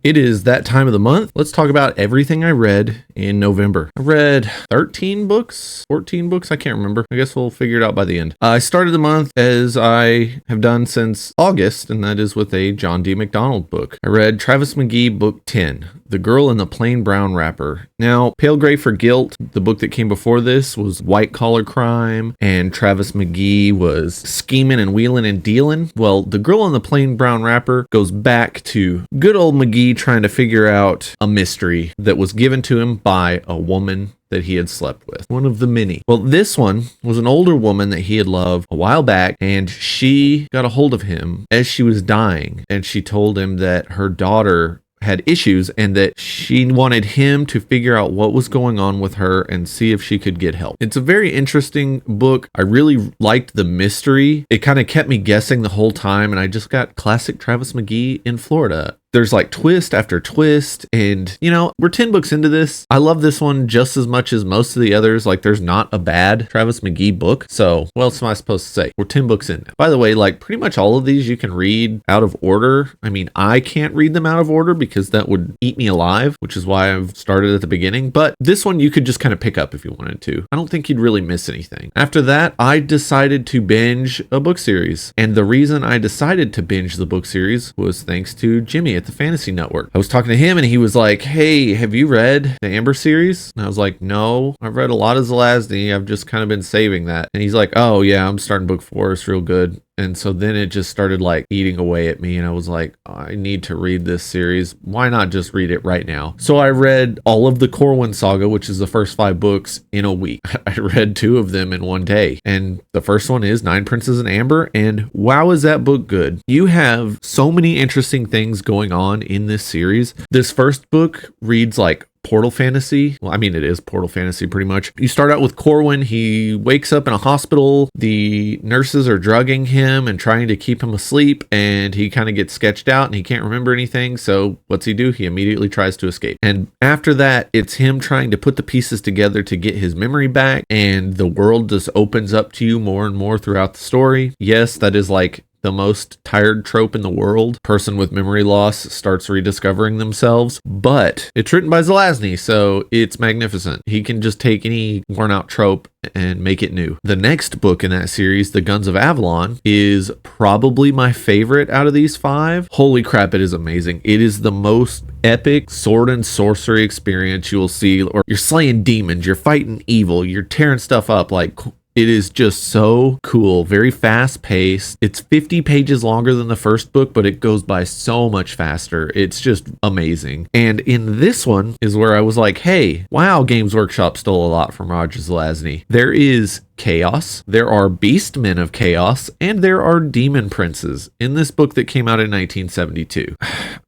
It is that time of the month. Let's talk about everything I read in November. I read 13 books, 14 books. I can't remember. I guess we'll figure it out by the end. I started the month as I have done since August, and that is with a John D. MacDonald book. I read Travis McGee, book 10, The Girl in the Plain Brown Wrapper. Now, Pale Gray for Guilt, the book that came before this, was white collar crime, and Travis McGee was scheming and wheeling and dealing. Well, The Girl in the Plain Brown Wrapper goes back to good old McGee trying to figure out a mystery that was given to him by a woman that he had slept with. One of the many. Well, this one was an older woman that he had loved a while back, and she got a hold of him as she was dying, and she told him that her daughter had issues and that she wanted him to figure out what was going on with her and see if she could get help. It's a very interesting book. I really liked the mystery. It kind of kept me guessing the whole time, and I just got classic Travis McGee in Florida. There's like twist after twist, and we're 10 books into this. I love this one just as much as most of the others. Like, there's not a bad Travis McGee book. So what else am I supposed to say? We're 10 books in now. By the way, like, pretty much all of these you can read out of order. I mean, I can't read them out of order because that would eat me alive, which is why I've started at the beginning. But this one you could just kind of pick up if you wanted to. I don't think you'd really miss anything. After that, I decided to binge a book series. And the reason I decided to binge the book series was thanks to Jimmy at the Fantasy Network. I was talking to him and he was like, "Hey, have you read the Amber series?" And I was like, "No, I've read a lot of Zelazny. I've just kind of been saving that." And he's like, "Oh yeah, I'm starting book 4. It's real good." And so then it just started like eating away at me, and I was like, I need to read this series. Why not just read it right now? So I read all of the Corwin saga, which is the first 5 books, in a week. I read 2 of them in one day. And the first one is 9 Princes in Amber, and wow, is that book good. You have so many interesting things going on in this series. This first book reads like portal fantasy. Well, I mean, it is portal fantasy pretty much. You start out with Corwin. He wakes up in a hospital. The nurses are drugging him and trying to keep him asleep, and he kind of gets sketched out and he can't remember anything. So what's he do? He immediately tries to escape. And after that, it's him trying to put the pieces together to get his memory back, and the world just opens up to you more and more throughout the story. Yes, that is like the most tired trope in the world. Person with memory loss starts rediscovering themselves, but it's written by Zelazny, so it's magnificent. He can just take any worn out trope and make it new. The next book in that series, The Guns of Avalon, is probably my favorite out of these 5. Holy crap, it is amazing. It is the most epic sword and sorcery experience you will see. Or you're slaying demons, you're fighting evil, you're tearing stuff up. Like, it is just so cool, very fast paced. It's 50 pages longer than the first book, but it goes by so much faster. It's just amazing. And in this one is where I was like, hey, wow, Games Workshop stole a lot from Roger Zelazny. There is chaos, there are beastmen of chaos, and there are demon princes in this book that came out in 1972.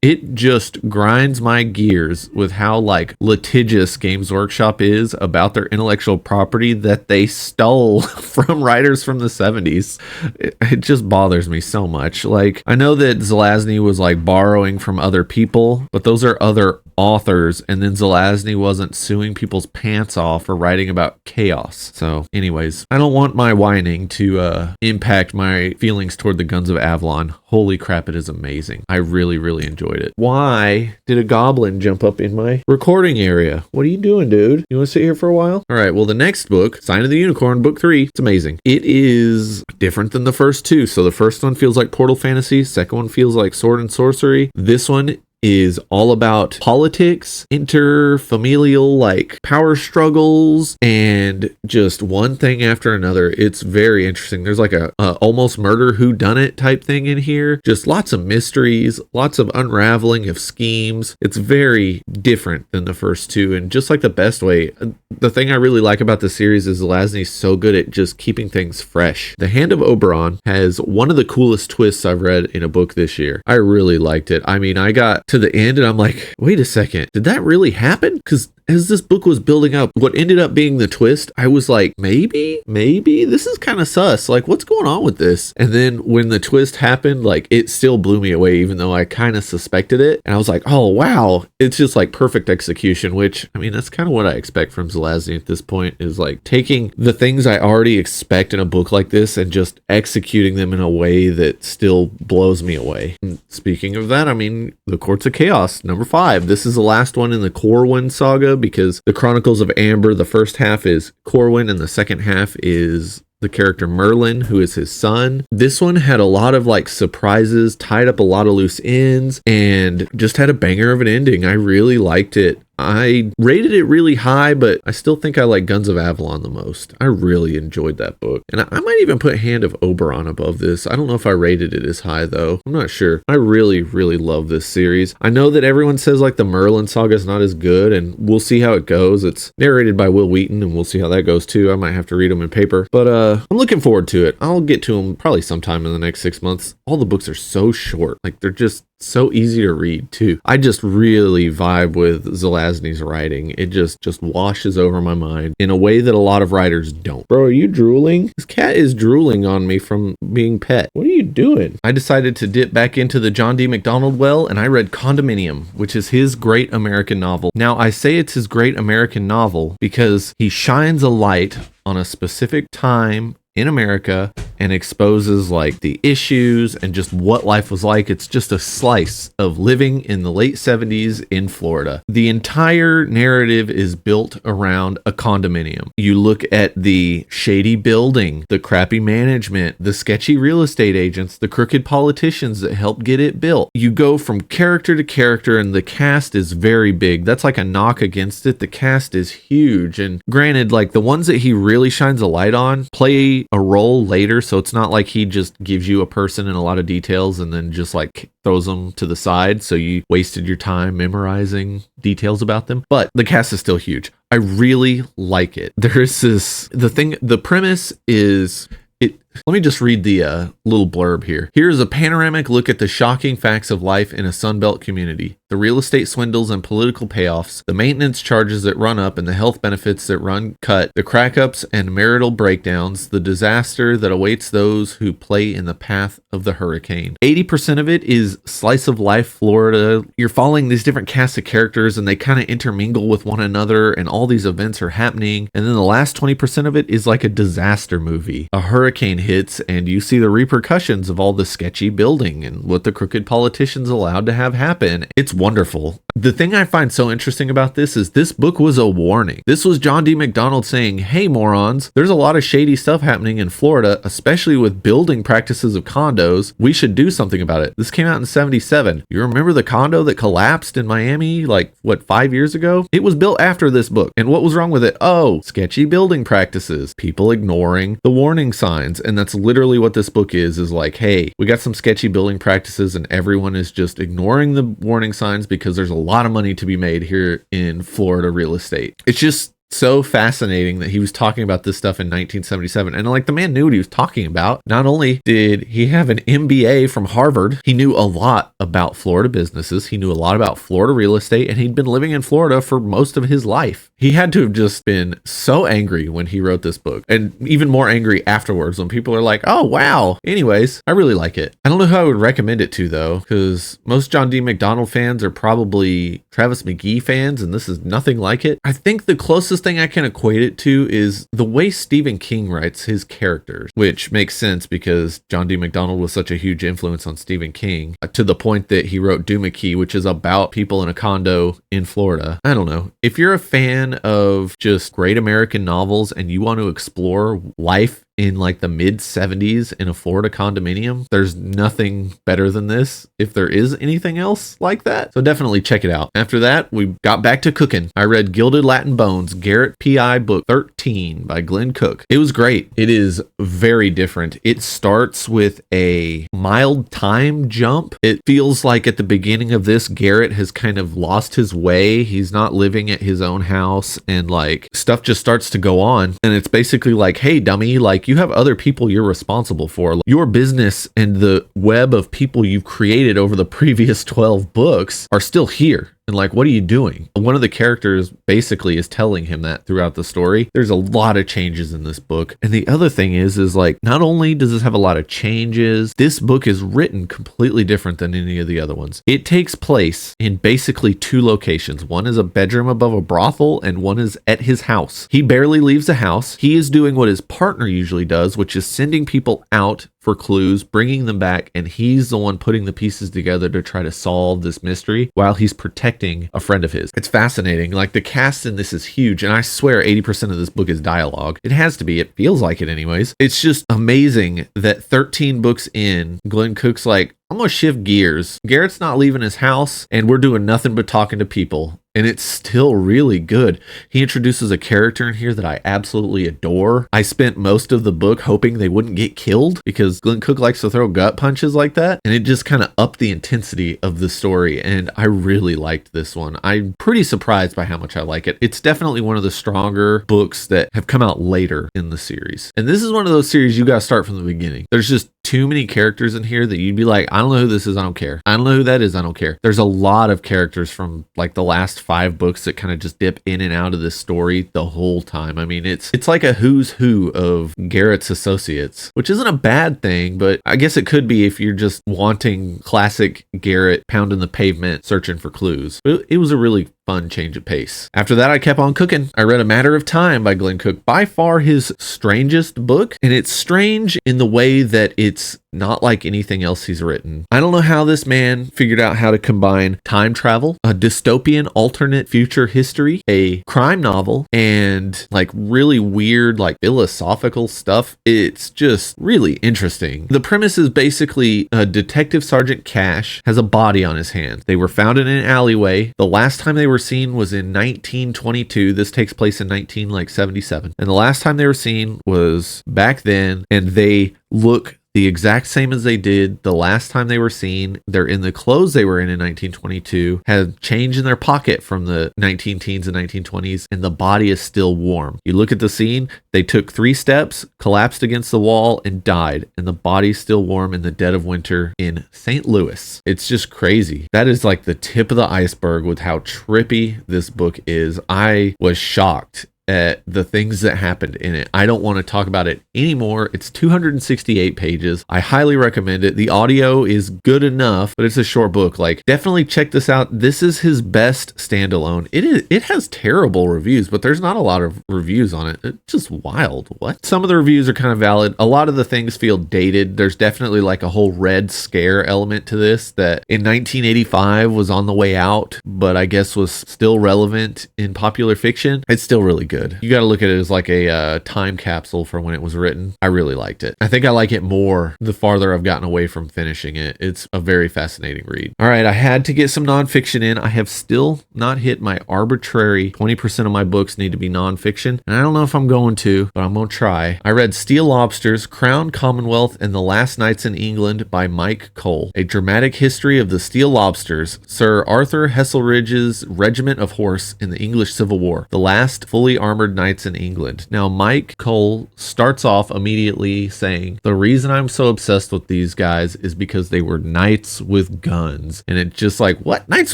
It just grinds my gears with how like litigious Games Workshop is about their intellectual property that they stole from writers from the 70s. It just bothers me so much. Like, I know that Zelazny was like borrowing from other people, but those are other authors, and then Zelazny wasn't suing people's pants off for writing about chaos. So anyways, I don't want my whining to impact my feelings toward the Guns of Avalon. Holy crap, it is amazing. I really, really enjoyed it. Why did a goblin jump up in my recording area? What are you doing, dude? You want to sit here for a while? All right, well, the next book, Sign of the Unicorn, book 3, it's amazing. It is different than the first 2. So the first one feels like portal fantasy. Second one feels like sword and sorcery. This one is all about politics, interfamilial like power struggles, and just one thing after another. It's very interesting. There's like a almost murder whodunit type thing in here. Just lots of mysteries, lots of unraveling of schemes. It's very different than the first 2, and just like the best way. The thing I really like about the series is Zelazny's so good at just keeping things fresh. The Hand of Oberon has one of the coolest twists I've read in a book this year. I really liked it. I mean, I got to the end and I'm like, wait a second, did that really happen? Because as this book was building up, what ended up being the twist, I was like, maybe this is kind of sus. Like, what's going on with this? And then when the twist happened, like, it still blew me away, even though I kind of suspected it. And I was like, oh, wow. It's just like perfect execution, which, I mean, that's kind of what I expect from Zelazny at this point, is like taking the things I already expect in a book like this and just executing them in a way that still blows me away. And speaking of that, I mean, the Courts of Chaos, number 5. This is the last one in the Corwin saga, because the Chronicles of Amber, the first half is Corwin and the second half is the character Merlin, who is his son. This one had a lot of like surprises, tied up a lot of loose ends, and just had a banger of an ending. I really liked it. I rated it really high, but I still think I like Guns of Avalon the most. I really enjoyed that book. And I might even put Hand of Oberon above this. I don't know if I rated it as high though. I'm not sure. I really, really love this series. I know that everyone says like the Merlin saga is not as good, and we'll see how it goes. It's narrated by Will Wheaton, and we'll see how that goes too. I might have to read them in paper, but I'm looking forward to it. I'll get to them probably sometime in the next 6 months. All the books are so short. Like, they're just so easy to read too. I just really vibe with Zelazny's writing. It just washes over my mind in a way that a lot of writers don't. Bro, are you drooling? This cat is drooling on me from being pet. What are you doing? I decided to dip back into the John D. MacDonald well, and I read Condominium, which is his great American novel. Now, I say it's his great American novel because he shines a light on a specific time in America and exposes like the issues and just what life was like. It's just a slice of living in the late 70s in Florida. The entire narrative is built around a condominium. You look at the shady building, the crappy management, the sketchy real estate agents, the crooked politicians that helped get it built. You go from character to character, and the cast is very big. That's like a knock against it. The cast is huge. And granted, like, the ones that he really shines a light on play a role later, so it's not like he just gives you a person and a lot of details and then just like throws them to the side, so you wasted your time memorizing details about them. But the cast is still huge. I really like it. The premise is, let me just read the little blurb here. Here's a panoramic look at the shocking facts of life in a Sunbelt community. The real estate swindles and political payoffs, the maintenance charges that run up and the health benefits that run cut, the crack-ups and marital breakdowns, the disaster that awaits those who play in the path of the hurricane. 80% of it is slice of life Florida. You're following these different casts of characters, and they kind of intermingle with one another, and all these events are happening. And then the last 20% of it is like a disaster movie. A hurricane hits, and you see the repercussions of all the sketchy building and what the crooked politicians allowed to have happen. It's wonderful. The thing I find so interesting about this is this book was a warning. This was John D. MacDonald saying, hey morons, there's a lot of shady stuff happening in Florida, especially with building practices of condos. We should do something about it. This came out in 77. You remember the condo that collapsed in Miami, like, 5 years ago? It was built after this book. And what was wrong with it? Oh, sketchy building practices, people ignoring the warning signs. And that's literally what this book is like, hey, we got some sketchy building practices and everyone is just ignoring the warning signs because there's a lot of money to be made here in Florida real estate. It's just so fascinating that he was talking about this stuff in 1977. And like, the man knew what he was talking about. Not only did he have an MBA from Harvard, he knew a lot about Florida businesses. He knew a lot about Florida real estate, and he'd been living in Florida for most of his life. He had to have just been so angry when he wrote this book, and even more angry afterwards when people are like, oh, wow. Anyways, I really like it. I don't know who I would recommend it to though, because most John D. MacDonald fans are probably Travis McGee fans, and this is nothing like it. I think the closest thing I can equate it to is the way Stephen King writes his characters, which makes sense because John D. MacDonald was such a huge influence on Stephen King, to the point that he wrote Doohickey, which is about people in a condo in Florida. I don't know. If you're a fan of just great American novels and you want to explore life in like the mid 70s in a Florida condominium, there's nothing better than this, if there is anything else like that. So definitely check it out. After that, we got back to cooking. I read Gilded Latin Bones, Garrett P.I. book 13 by Glenn Cook. It was great. It is very different. It starts with a mild time jump. It feels like at the beginning of this, Garrett has kind of lost his way. He's not living at his own house, and like, stuff just starts to go on. And it's basically like, hey dummy, like, you have other people you're responsible for. Your business and the web of people you've created over the previous 12 books are still here. And like, what are you doing? One of the characters basically is telling him that throughout the story. There's a lot of changes in this book. And the other thing is like, not only does this have a lot of changes, this book is written completely different than any of the other ones. It takes place in basically two locations. One is a bedroom above a brothel, and one is at his house. He barely leaves the house. He is doing what his partner usually does, which is sending people out for clues, bringing them back, and he's the one putting the pieces together to try to solve this mystery while he's protecting a friend of his. It's fascinating. Like, the cast in this is huge, and I swear 80% of this book is dialogue. It has to be. It feels like it anyways. It's just amazing that 13 books in, Glenn Cook's like, I'm gonna shift gears. Garrett's not leaving his house, and we're doing nothing but talking to people. And it's still really good. He introduces a character in here that I absolutely adore. I spent most of the book hoping they wouldn't get killed because Glenn Cook likes to throw gut punches like that. And it just kind of upped the intensity of the story. And I really liked this one. I'm pretty surprised by how much I like it. It's definitely one of the stronger books that have come out later in the series. And this is one of those series you got to start from the beginning. There's just too many characters in here that you'd be like, I don't know who this is, I don't care. I don't know who that is, I don't care. There's a lot of characters from like the last 5 books that kind of just dip in and out of this story the whole time. I mean, it's like a who's who of Garrett's associates, which isn't a bad thing, but I guess it could be if you're just wanting classic Garrett pounding the pavement searching for clues. It was a really fun change of pace. After that, I kept on cooking. I read A Matter of Time by Glenn Cook, by far his strangest book, and it's strange in the way that it's not like anything else he's written. I don't know how this man figured out how to combine time travel, a dystopian alternate future history, a crime novel, and like really weird like philosophical stuff. It's just really interesting. The premise is basically Detective Sergeant Cash has a body on his hands. They were found in an alleyway. The last time they were seen was in 1922. This takes place in 1977. And the last time they were seen was back then, and they look the exact same as they did the last time they were seen. They're in the clothes they were in 1922, have change in their pocket from the 19-teens and 1920s, and the body is still warm. You look at the scene, they took 3 steps, collapsed against the wall, and died, and the body's still warm in the dead of winter in St. Louis. It's just crazy. That is like the tip of the iceberg with how trippy this book is. I was shocked at the things that happened in it. I don't want to talk about it anymore. It's 268 pages. I highly recommend it. The audio is good enough, but it's a short book. Like, definitely check this out. This is his best standalone. It has terrible reviews, but there's not a lot of reviews on it. It's just wild. What? Some of the reviews are kind of valid. A lot of the things feel dated. There's definitely like a whole Red Scare element to this that in 1985 was on the way out, but I guess was still relevant in popular fiction. It's still really good. You got to look at it as like a time capsule for when it was written. I really liked it. I think I like it more the farther I've gotten away from finishing it. It's a very fascinating read. All right, I had to get some nonfiction in. I have still not hit my arbitrary 20% of my books need to be nonfiction, and I don't know if I'm going to, but I'm going to try. I read Steel Lobsters, Crown Commonwealth, and the Last Nights in England by Mike Cole, a dramatic history of the Steel Lobsters, Sir Arthur Heselridge's regiment of horse in the English Civil War, the last fully armored knights in England. Now, Mike Cole starts off immediately saying, the reason I'm so obsessed with these guys is because they were knights with guns. And it's just like, what? Knights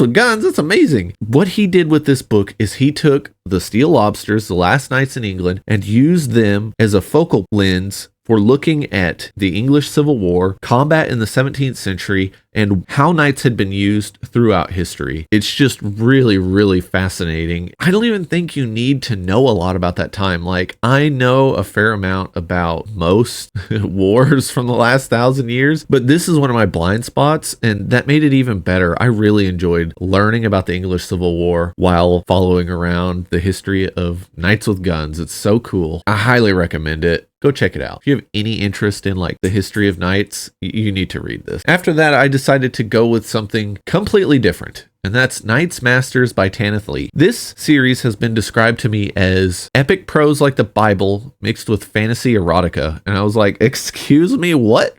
with guns? That's amazing. What he did with this book is he took the Steel Lobsters, the Last Nights in England, and used them as a focal lens for looking at the English Civil War, combat in the 17th century, and how knights had been used throughout history. It's just really, really fascinating. I don't even think you need to know a lot about that time. Like, I know a fair amount about most wars from the last 1,000 years, but this is one of my blind spots, and that made it even better. I really enjoyed learning about the English Civil War while following around the history of knights with guns. It's so cool. I highly recommend it. Go check it out. If you have any interest in like the history of knights, you need to read this. After that, I decided to go with something completely different, and that's Knights Masters by Tanith Lee. This series has been described to me as epic prose like the Bible mixed with fantasy erotica. And I was like, excuse me, what?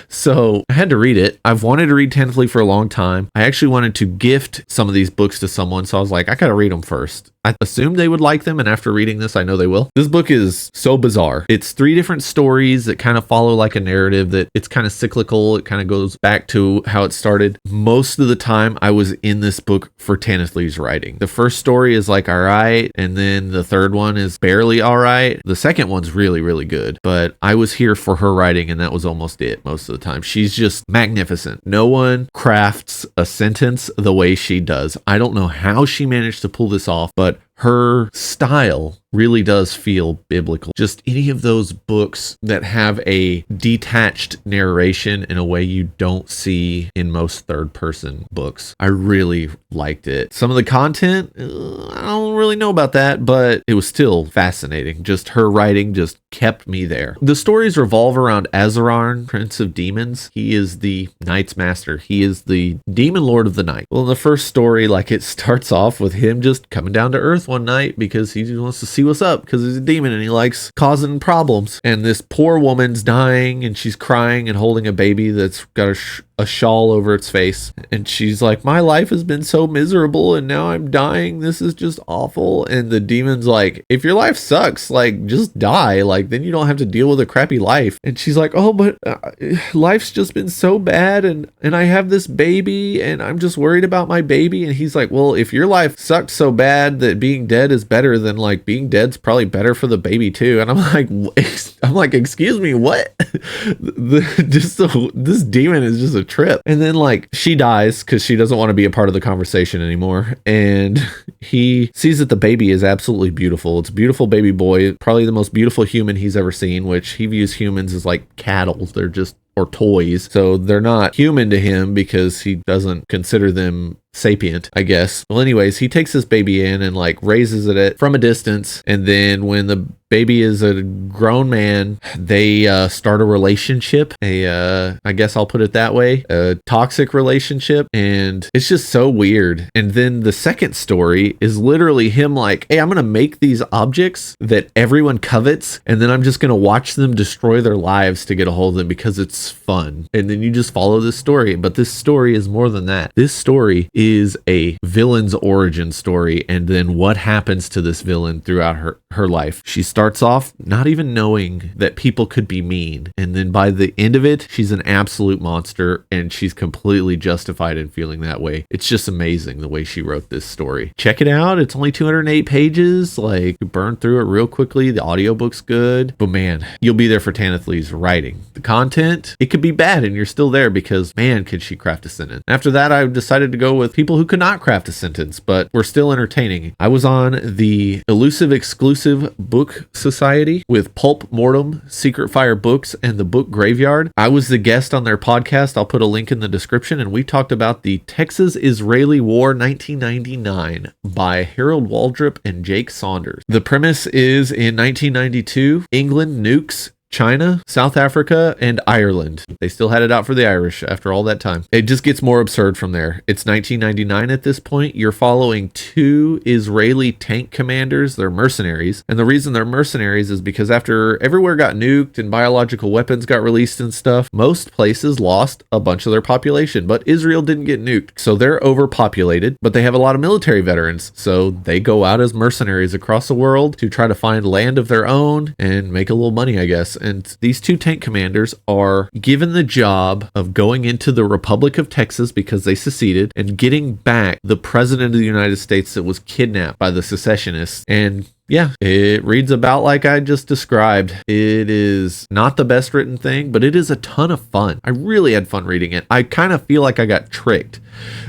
So I had to read it. I've wanted to read Tanith Lee for a long time. I actually wanted to gift some of these books to someone, so I was like, I gotta read them first. I assumed they would like them, and after reading this, I know they will. This book is so bizarre. It's 3 different stories that kind of follow like a narrative that it's kind of cyclical. It kind of goes back to how it started. Most of the time I was in this book for Tanith Lee's writing. The first story is like all right, and then the third one is barely all right. The second one's really, really good, but I was here for her writing, and that was almost it most of the time. She's just magnificent. No one crafts a sentence the way she does. I don't know how she managed to pull this off, but her style really does feel biblical. Just any of those books that have a detached narration in a way you don't see in most third-person books. I really liked it. Some of the content, I don't really know about that, but it was still fascinating. Just her writing just kept me there. The stories revolve around Azararn, Prince of Demons. He is the Knight's Master. He is the Demon Lord of the Night. Well, in the first story, like, it starts off with him just coming down to Earth one night because he just wants to see what's up because he's a demon and he likes causing problems. And this poor woman's dying and she's crying and holding a baby that's got a shawl over its face. And she's like, my life has been so miserable and now I'm dying. This is just awful. And the demon's like, if your life sucks, like, just die. Like, then you don't have to deal with a crappy life. And she's like, oh, but life's just been so bad and I have this baby and I'm just worried about my baby. And he's like, well, if your life sucked so bad that being dead is better, than like being dead's probably better for the baby too. And I'm like, excuse me, what? This demon is just a trip. And then like she dies because she doesn't want to be a part of the conversation anymore. And he sees that the baby is absolutely beautiful. It's a beautiful baby boy, probably the most beautiful human he's ever seen, which he views humans as like cattle. They're just, or toys. So they're not human to him because he doesn't consider them sapient, I guess. Well, anyways, he takes this baby in and like raises it from a distance. And then when the baby is a grown man, they start a relationship. I guess I'll put it that way, a toxic relationship. And it's just so weird. And then the second story is literally him like, hey, I'm going to make these objects that everyone covets. And then I'm just going to watch them destroy their lives to get a hold of them because it's fun. And then you just follow this story. But this story is more than that. This story is a villain's origin story, and then what happens to this villain throughout her life. She starts off not even knowing that people could be mean, and then by the end of it, she's an absolute monster, and she's completely justified in feeling that way. It's just amazing the way she wrote this story. Check it out. It's only 208 pages. Like, burn through it real quickly. The audiobook's good, but man, you'll be there for Tanith Lee's writing. The content, it could be bad, and you're still there because, man, could she craft a sentence. After that, I decided to go with people who could not craft a sentence, but were still entertaining. I was on the Elusive Exclusive Book Society with PulpMortem, Secret Fire Books, and the Book Graveyard. I was the guest on their podcast. I'll put a link in the description, and we talked about the Texas-Israeli War 1999 by Harold Waldrop and Jake Saunders. The premise is in 1992, England nukes China, South Africa, and Ireland. They still had it out for the Irish after all that time. It just gets more absurd from there. It's 1999 at this point. You're following two Israeli tank commanders. They're mercenaries. And the reason they're mercenaries is because after everywhere got nuked and biological weapons got released and stuff, most places lost a bunch of their population. But Israel didn't get nuked. So they're overpopulated, but they have a lot of military veterans. So they go out as mercenaries across the world to try to find land of their own and make a little money, I guess. And these two tank commanders are given the job of going into the Republic of Texas because they seceded and getting back the president of the United States that was kidnapped by the secessionists. And yeah, it reads about like I just described. It is not the best written thing, but it is a ton of fun. I really had fun reading it. I kind of feel like I got tricked.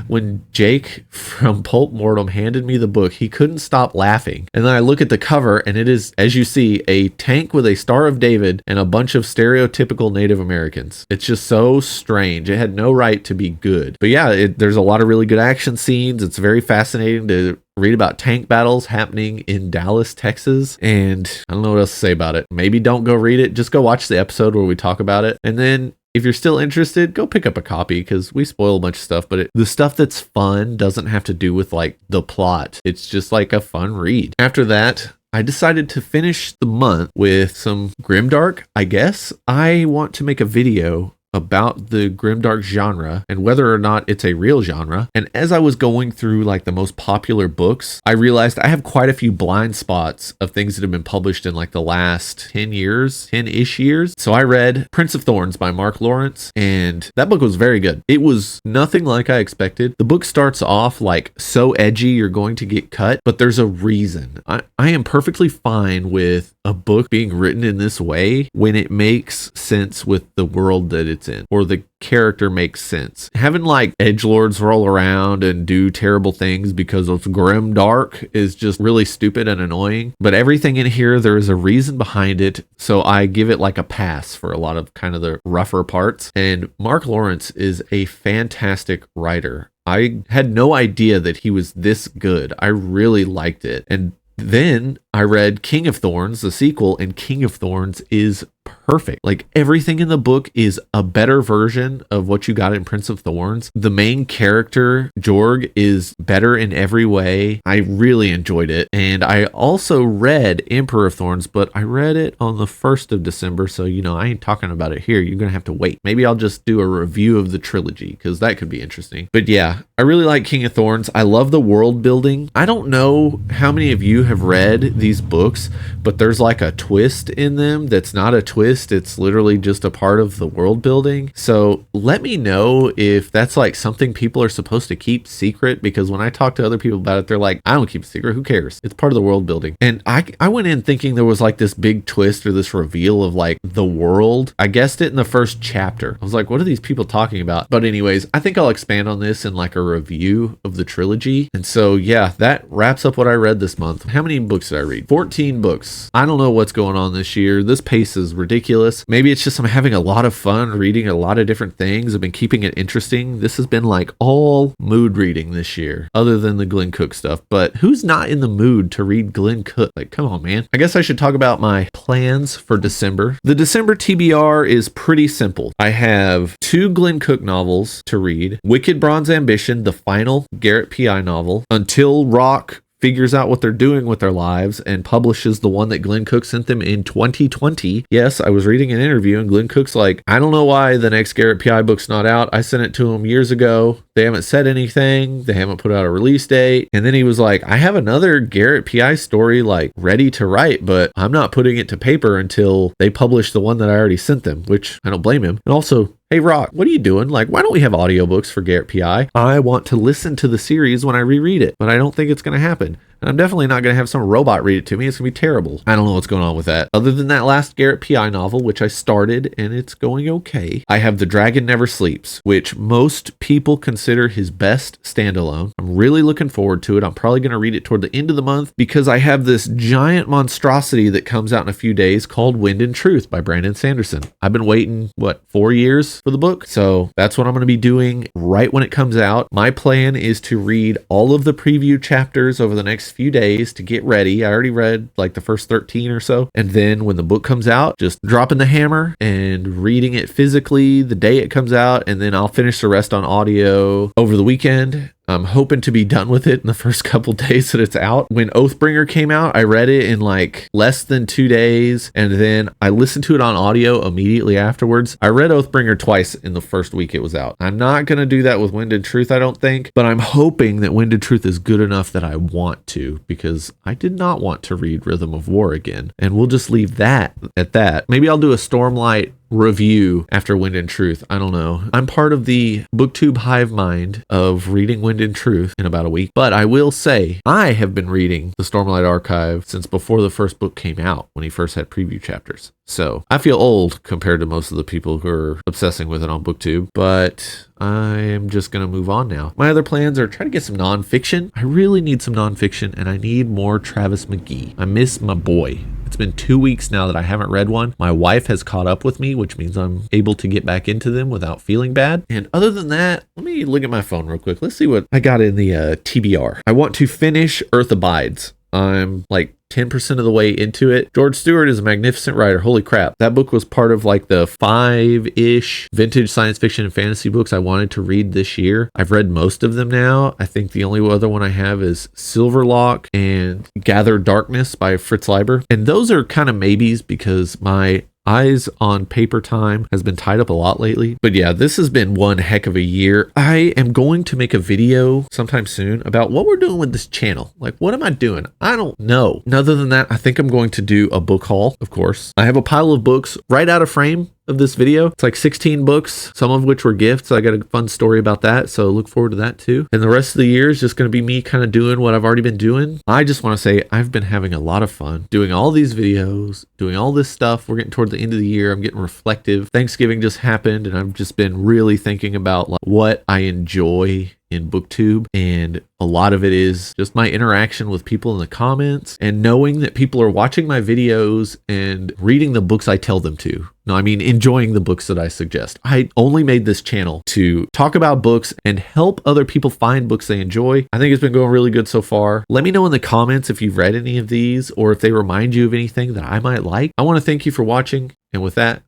When Jake from PulpMortem handed me the book, he couldn't stop laughing. And then I look at the cover and it is, as you see, a tank with a Star of David and a bunch of stereotypical Native Americans. It's just so strange. It had no right to be good. But yeah, there's a lot of really good action scenes. It's very fascinating to read about tank battles happening in Dallas, Texas, and I don't know what else to say about it. Maybe don't go read it. Just go watch the episode where we talk about it. And then if you're still interested, go pick up a copy because we spoil a bunch of stuff, but the stuff that's fun doesn't have to do with like the plot. It's just like a fun read. After that, I decided to finish the month with some Grimdark, I guess. I want to make a video about the Grimdark genre and whether or not it's a real genre. And as I was going through like the most popular books, I realized I have quite a few blind spots of things that have been published in like the last 10-ish years. So I read Prince of Thorns by Mark Lawrence, and that book was very good. It was nothing like I expected. The book starts off like so edgy you're going to get cut, but there's a reason. I am perfectly fine with a book being written in this way when it makes sense with the world that it's in, or the character makes sense. Having like edgelords roll around and do terrible things because it's Grimdark is just really stupid and annoying. But everything in here, there is a reason behind it. So I give it like a pass for a lot of kind of the rougher parts. And Mark Lawrence is a fantastic writer. I had no idea that he was this good. I really liked it. And then I read King of Thorns, the sequel, and King of Thorns is perfect. Like everything in the book is a better version of what you got in Prince of Thorns. The main character, Jorg, is better in every way. I really enjoyed it. And I also read Emperor of Thorns, but I read it on the 1st of December. So, I ain't talking about it here. You're going to have to wait. Maybe I'll just do a review of the trilogy because that could be interesting. But yeah, I really like King of Thorns. I love the world building. I don't know how many of you have read these books, but there's like a twist in them that's not a twist. It's literally just a part of the world building. So let me know if that's like something people are supposed to keep secret, because when I talk to other people about it, they're like, I don't keep it secret. Who cares? It's part of the world building. And I went in thinking there was like this big twist or this reveal of like the world. I guessed it in the first chapter. I was like, what are these people talking about? But anyways, I think I'll expand on this in like a review of the trilogy. And so yeah, that wraps up what I read this month. How many books did I read? 14 books. I don't know what's going on this year. This pace is ridiculous. Maybe it's just I'm having a lot of fun reading a lot of different things. I've been keeping it interesting. This has been like all mood reading this year, other than the Glenn Cook stuff. But who's not in the mood to read Glenn Cook? Like, come on, man. I guess I should talk about my plans for December. The December TBR is pretty simple. I have 2 Glenn Cook novels to read. Wicked Bronze Ambition, the final Garrett P.I. novel, Until Rock figures out what they're doing with their lives and publishes the one that Glenn Cook sent them in 2020. Yes, I was reading an interview and Glenn Cook's like, I don't know why the next Garrett P.I. book's not out. I sent it to him years ago. They haven't said anything. They haven't put out a release date. And then he was like, I have another Garrett P.I. story like ready to write, but I'm not putting it to paper until they publish the one that I already sent them, which I don't blame him. And also, hey, Rock, what are you doing? Like, why don't we have audiobooks for Garrett P.I.? I want to listen to the series when I reread it, but I don't think it's going to happen. And I'm definitely not going to have some robot read it to me. It's going to be terrible. I don't know what's going on with that. Other than that last Garrett P.I. novel, which I started and it's going okay. I have The Dragon Never Sleeps, which most people consider his best standalone. I'm really looking forward to it. I'm probably going to read it toward the end of the month because I have this giant monstrosity that comes out in a few days called Wind and Truth by Brandon Sanderson. I've been waiting, 4 years for the book? So that's what I'm going to be doing right when it comes out. My plan is to read all of the preview chapters over the next few days to get ready. I already read like the first 13 or so. And then when the book comes out, just dropping the hammer and reading it physically the day it comes out. And then I'll finish the rest on audio over the weekend. I'm hoping to be done with it in the first couple days that it's out. When Oathbringer came out, I read it in like less than 2 days, and then I listened to it on audio immediately afterwards. I read Oathbringer twice in the first week it was out. I'm not going to do that with Wind and Truth, I don't think, but I'm hoping that Wind and Truth is good enough that I want to, because I did not want to read Rhythm of War again, and we'll just leave that at that. Maybe I'll do a Stormlight review after Wind and Truth. I don't know. I'm part of the BookTube hive mind of reading Wind and Truth in about a week, but I will say I have been reading the Stormlight Archive since before the first book came out, when he first had preview chapters. So I feel old compared to most of the people who are obsessing with it on BookTube, but I am just going to move on now. My other plans are try to get some nonfiction. I really need some nonfiction, and I need more Travis McGee. I miss my boy. It's been 2 weeks now that I haven't read one. My wife has caught up with me, which means I'm able to get back into them without feeling bad. And other than that, let me look at my phone real quick. Let's see what I got in the TBR. I want to finish Earth Abides. I'm like 10% of the way into it. George Stewart is a magnificent writer. Holy crap. That book was part of like the 5-ish vintage science fiction and fantasy books I wanted to read this year. I've read most of them now. I think the only other one I have is Silverlock and Gather Darkness by Fritz Leiber. And those are kind of maybes because my Eyes on Paper Time has been tied up a lot lately. But yeah, this has been one heck of a year. I am going to make a video sometime soon about what we're doing with this channel. Like, what am I doing? I don't know. And other than that, I think I'm going to do a book haul, of course. I have a pile of books right out of frame of this video. It's like 16 books, some of which were gifts. I got a fun story about that, so look forward to that too. And the rest of the year is just going to be me kind of doing what I've already been doing. I just want to say I've been having a lot of fun doing all these videos, doing all this stuff. We're getting toward the end of the year. I'm getting reflective. Thanksgiving just happened, and I've just been really thinking about like what I enjoy in Booktube, and a lot of it is just my interaction with people in the comments and knowing that people are watching my videos and reading the books I tell them to. No, I mean enjoying the books that I suggest. I only made this channel to talk about books and help other people find books they enjoy. I think it's been going really good so far. Let me know in the comments if you've read any of these or if they remind you of anything that I might like. I want to thank you for watching, and with that,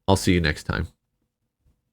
I'll see you next time.